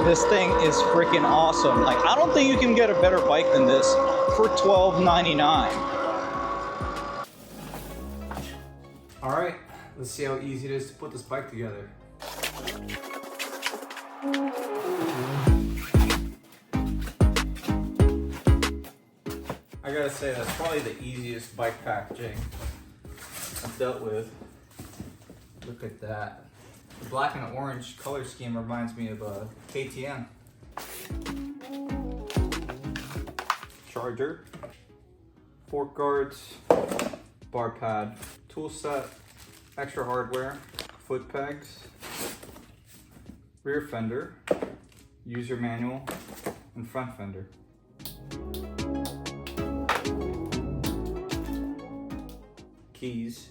This thing is freaking awesome. Like, I don't think you can get a better bike than this for $12.99. All right, let's see how easy it is to put this bike together. I gotta say, that's probably the easiest bike packaging I've dealt with. Look at that. The black and orange color scheme reminds me of a KTM. Charger, fork guards, bar pad, tool set, extra hardware, foot pegs, rear fender, user manual, and front fender. Keys.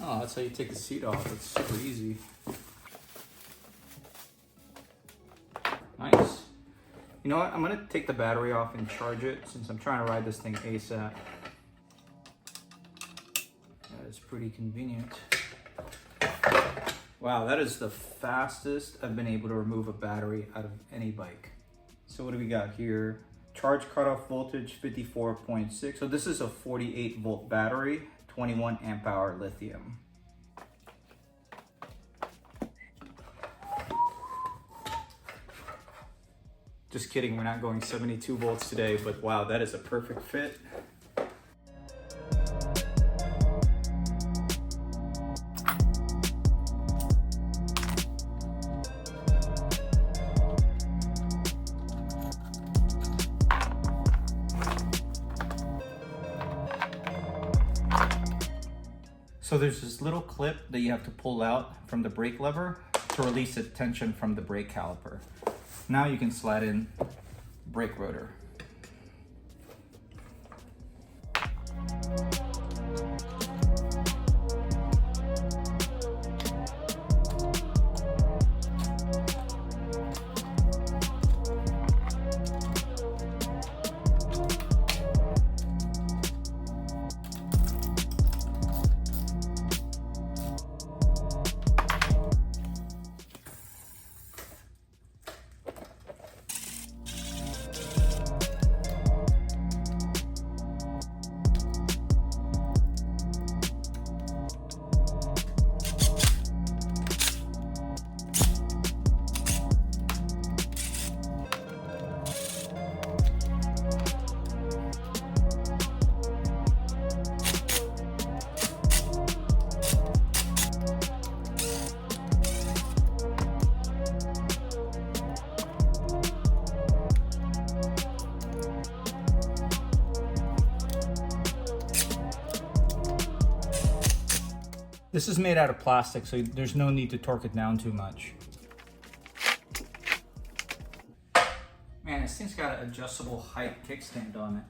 Oh, that's how you take the seat off. It's super easy. Nice. You know what? I'm gonna take the battery off and charge it since I'm trying to ride this thing ASAP. That is pretty convenient. Wow, that is the fastest I've been able to remove a battery out of any bike. So what do we got here? Charge cutoff voltage 54.6. So this is a 48 volt battery, 21 amp hour lithium. Just kidding, we're not going 72 volts today, but wow, that is a perfect fit. So there's this little clip that you have to pull out from the brake lever to release the tension from the brake caliper. Now you can slide in brake rotor. This is made out of plastic, so there's no need to torque it down too much. Man, this thing's got an adjustable height kickstand on it.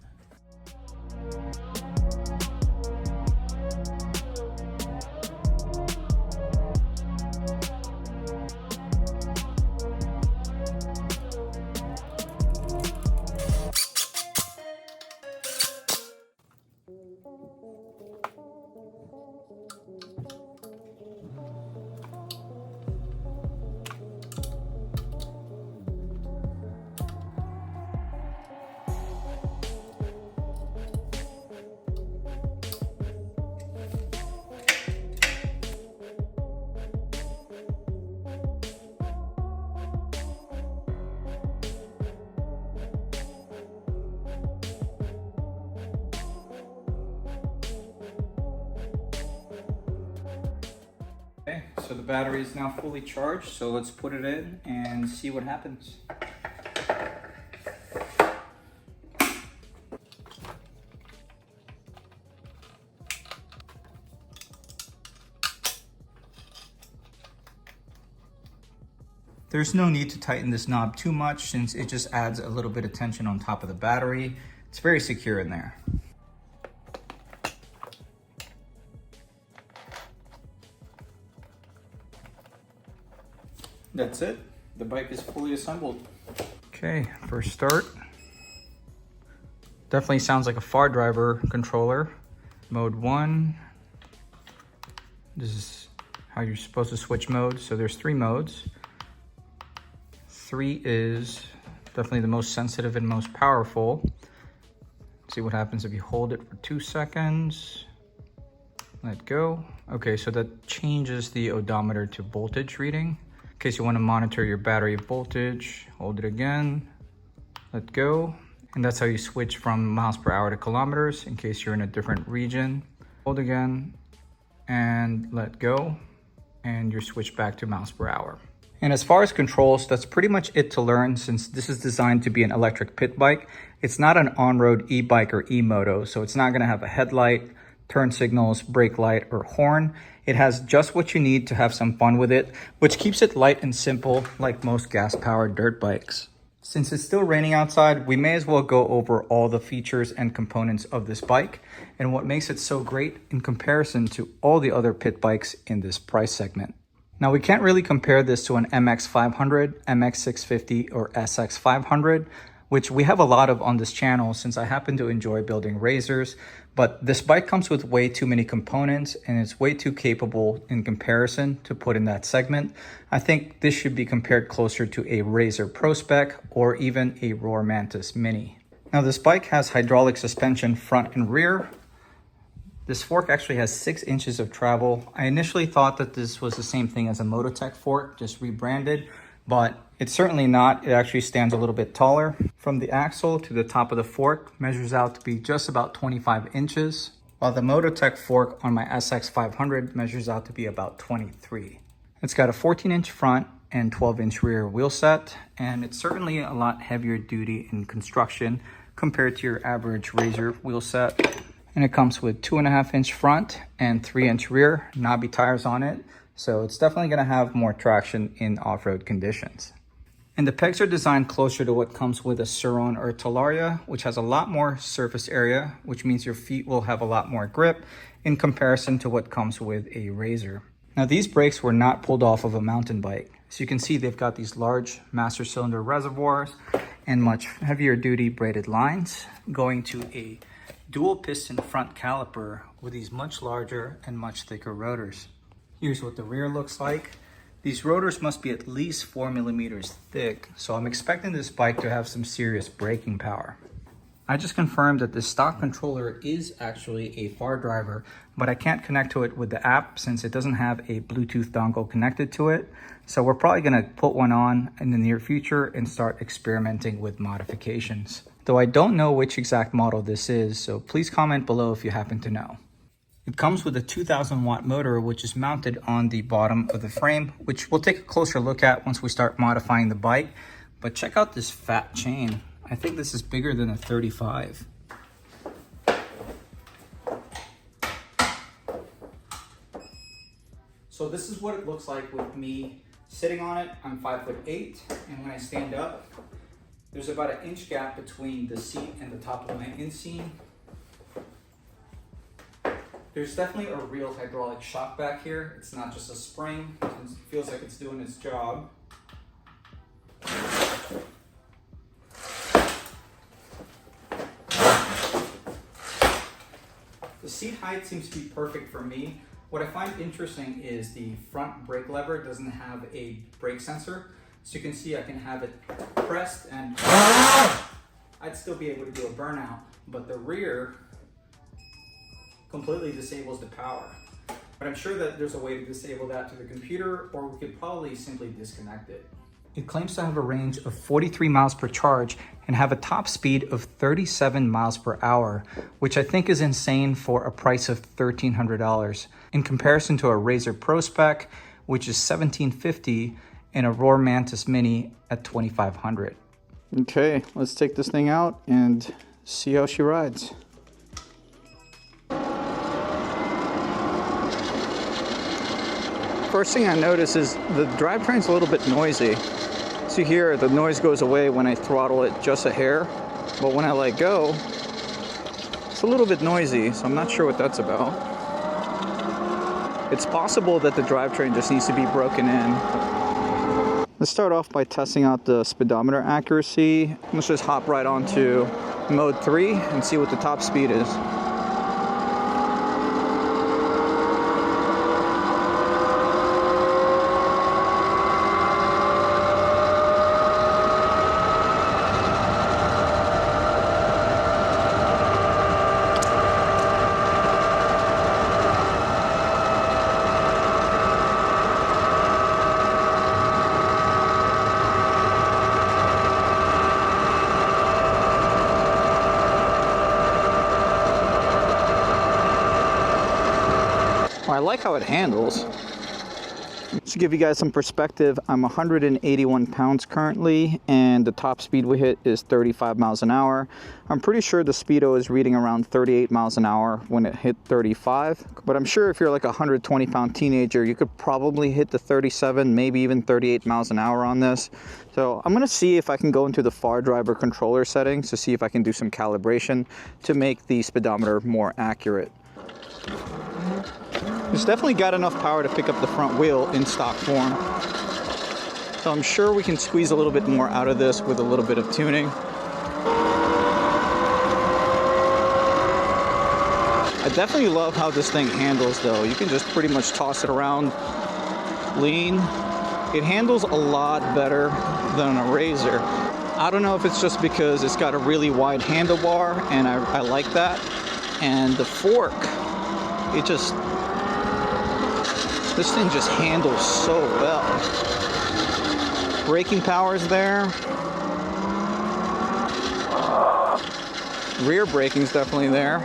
So the battery is now fully charged, so let's put it in and see what happens. There's no need to tighten this knob too much since it just adds a little bit of tension on top of the battery. It's very secure in there. That's it. The bike is fully assembled. Okay, first start. Definitely sounds like a far driver controller. Mode 1. This is how you're supposed to switch modes. So there's 3 modes. 3 is definitely the most sensitive and most powerful. See what happens if you hold it for 2 seconds. Let go. Okay, so that changes the odometer to voltage reading. In case you want to monitor your battery voltage, hold it again, let go. And that's how you switch from miles per hour to kilometers in case you're in a different region. Hold again and let go, and you're switched back to miles per hour. And as far as controls, that's pretty much it to learn since this is designed to be an electric pit bike. It's not an on-road e-bike or e-moto, so it's not gonna have a headlight, turn signals, brake light, or horn. It has just what you need to have some fun with it, which keeps it light and simple like most gas-powered dirt bikes. Since it's still raining outside, we may as well go over all the features and components of this bike and what makes it so great in comparison to all the other pit bikes in this price segment. Now, we can't really compare this to an MX500, MX650, or SX500, which we have a lot of on this channel since I happen to enjoy building razors, but this bike comes with way too many components and it's way too capable in comparison to put in that segment. I think this should be compared closer to a Razor Pro Spec or even a Roar Mantis Mini. Now, this bike has hydraulic suspension front and rear. This fork actually has 6 inches of travel. I initially thought that this was the same thing as a Mototech fork, just rebranded, but it's certainly not. It actually stands a little bit taller. From the axle to the top of the fork measures out to be just about 25 inches, while the Mototech fork on my SX500 measures out to be about 23. It's got a 14-inch front and 12-inch rear wheel set, and it's certainly a lot heavier duty in construction compared to your average Razor wheel set. And it comes with 2.5-inch front and 3-inch rear knobby tires on it. So it's definitely gonna have more traction in off-road conditions. And the pegs are designed closer to what comes with a Sur-Ron or Talaria, which has a lot more surface area, which means your feet will have a lot more grip in comparison to what comes with a Razor. Now, these brakes were not pulled off of a mountain bike. So you can see they've got these large master cylinder reservoirs and much heavier duty braided lines going to a dual piston front caliper with these much larger and much thicker rotors. Here's what the rear looks like. These rotors must be at least 4 millimeters thick, so I'm expecting this bike to have some serious braking power. I just confirmed that the stock controller is actually a far driver, but I can't connect to it with the app since it doesn't have a Bluetooth dongle connected to it. So we're probably gonna put one on in the near future and start experimenting with modifications. Though I don't know which exact model this is, so please comment below if you happen to know. It comes with a 2000 watt motor, which is mounted on the bottom of the frame, which we'll take a closer look at once we start modifying the bike. But check out this fat chain. I think this is bigger than a 35. So this is what it looks like with me sitting on it. I'm 5'8", and when I stand up, there's about an inch gap between the seat and the top of my inseam. There's definitely a real hydraulic shock back here. It's not just a spring. It feels like it's doing its job. The seat height seems to be perfect for me. What I find interesting is the front brake lever doesn't have a brake sensor. So you can see I can have it pressed and I'd still be able to do a burnout, but the rear completely disables the power. But I'm sure that there's a way to disable that to the computer, or we could probably simply disconnect it. It claims to have a range of 43 miles per charge and have a top speed of 37 miles per hour, which I think is insane for a price of $1,300 in comparison to a Razor Pro Spec, which is $1,750, and a Roar Mantis Mini at $2,500. Okay, let's take this thing out and see how she rides. First thing I notice is the drivetrain's a little bit noisy. See here, the noise goes away when I throttle it just a hair, but when I let go, it's a little bit noisy, so I'm not sure what that's about. It's possible that the drivetrain just needs to be broken in. Let's start off by testing out the speedometer accuracy. Let's just hop right onto mode 3 and see what the top speed is. I like how it handles. To give you guys some perspective, I'm 181 pounds currently, and the top speed we hit is 35 miles an hour. I'm pretty sure the speedo is reading around 38 miles an hour when it hit 35, but I'm sure if you're like a 120 pound teenager, you could probably hit the 37, maybe even 38 miles an hour on this. So I'm gonna see if I can go into the far driver controller settings to see if I can do some calibration to make the speedometer more accurate. It's definitely got enough power to pick up the front wheel in stock form. So I'm sure we can squeeze a little bit more out of this with a little bit of tuning. I definitely love how this thing handles though. You can just pretty much toss it around, lean. It handles a lot better than a Razor. I don't know if it's just because it's got a really wide handlebar and I like that. And the fork, this thing just handles so well. Braking power is there. Rear braking's definitely there.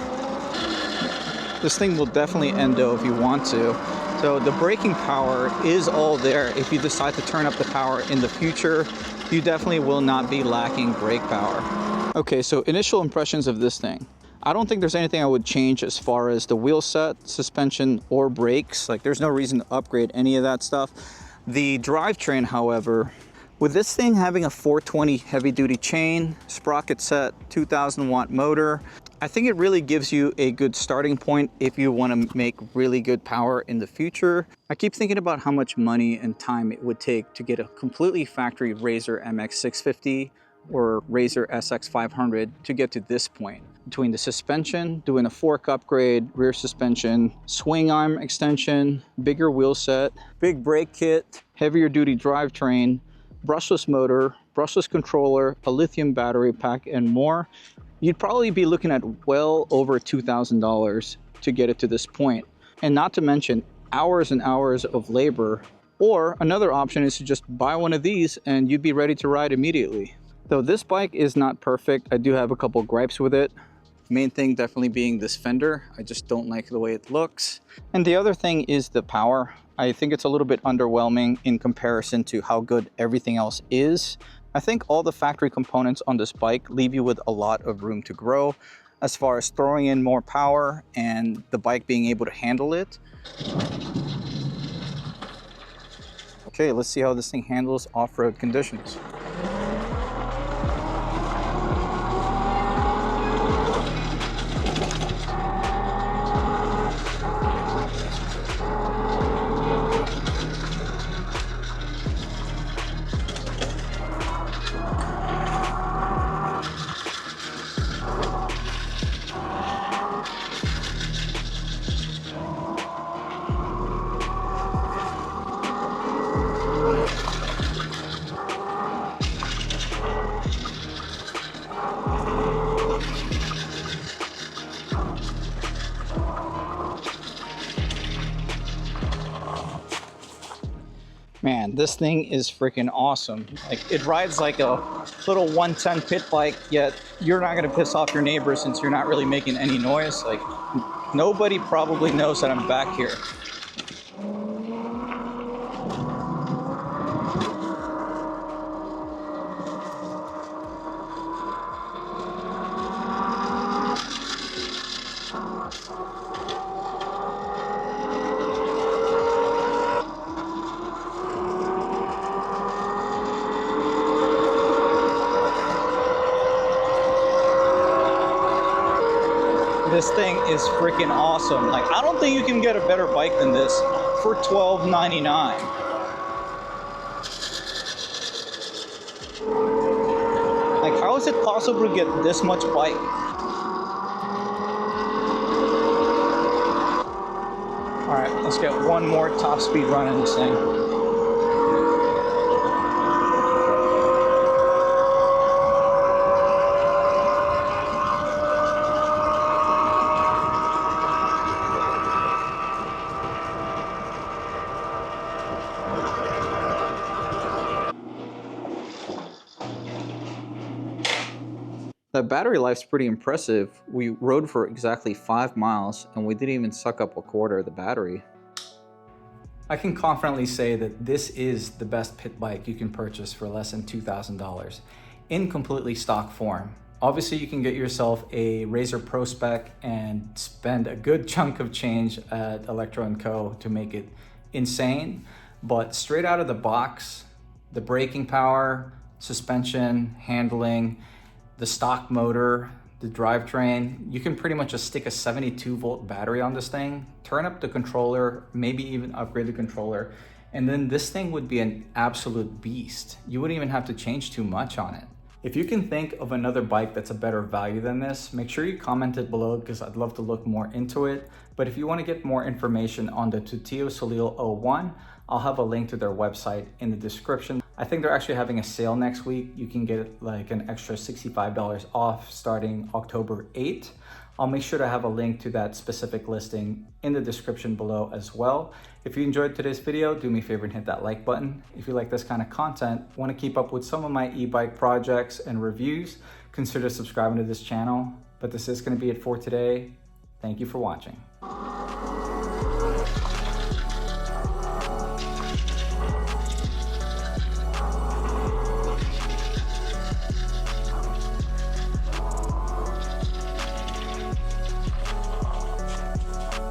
This thing will definitely endo if you want to. So the braking power is all there. If you decide to turn up the power in the future, you definitely will not be lacking brake power. Okay, so initial impressions of this thing. I don't think there's anything I would change as far as the wheel set, suspension, or brakes. Like, there's no reason to upgrade any of that stuff. The drivetrain, however, with this thing having a 420 heavy-duty chain, sprocket set, 2,000 watt motor, I think it really gives you a good starting point if you want to make really good power in the future. I keep thinking about how much money and time it would take to get a completely factory Razor MX650 or Razor SX500 to get to this point. Between the suspension, doing a fork upgrade, rear suspension, swing arm extension, bigger wheel set, big brake kit, heavier duty drivetrain, brushless motor, brushless controller, a lithium battery pack, and more, you'd probably be looking at well over $2,000 to get it to this point. And not to mention hours and hours of labor. Or another option is to just buy one of these and you'd be ready to ride immediately. Though this bike is not perfect, I do have a couple gripes with it. Main thing definitely being this fender. I just don't like the way it looks. And the other thing is the power. I think it's a little bit underwhelming in comparison to how good everything else is. I think all the factory components on this bike leave you with a lot of room to grow as far as throwing in more power and the bike being able to handle it. Okay, let's see how this thing handles off-road conditions. Man, this thing is freaking awesome. Like, it rides like a little 110 pit bike, yet you're not gonna piss off your neighbors since you're not really making any noise. Like, nobody probably knows that I'm back here. This thing is freaking awesome. Like, I don't think you can get a better bike than this for $12.99. Like, how is it possible to get this much bike? All right, let's get one more top speed run in this thing. The battery life's pretty impressive. We rode for exactly 5 miles and we didn't even suck up a quarter of the battery. I can confidently say that this is the best pit bike you can purchase for less than $2,000 in completely stock form. Obviously, you can get yourself a Razor Pro Spec and spend a good chunk of change at Electro & Co. to make it insane, but straight out of the box, the braking power, suspension, handling, the stock motor, the drivetrain, you can pretty much just stick a 72-volt battery on this thing, turn up the controller, maybe even upgrade the controller, and then this thing would be an absolute beast. You wouldn't even have to change too much on it. If you can think of another bike that's a better value than this, make sure you comment it below because I'd love to look more into it. But if you want to get more information on the Tuttio Soleil 01, I'll have a link to their website in the description. I think they're actually having a sale next week. You can get like an extra $65 off starting October 8th. I'll make sure to have a link to that specific listing in the description below as well. If you enjoyed today's video, do me a favor and hit that like button. If you like this kind of content, want to keep up with some of my e-bike projects and reviews, consider subscribing to this channel. But this is going to be it for today. Thank you for watching.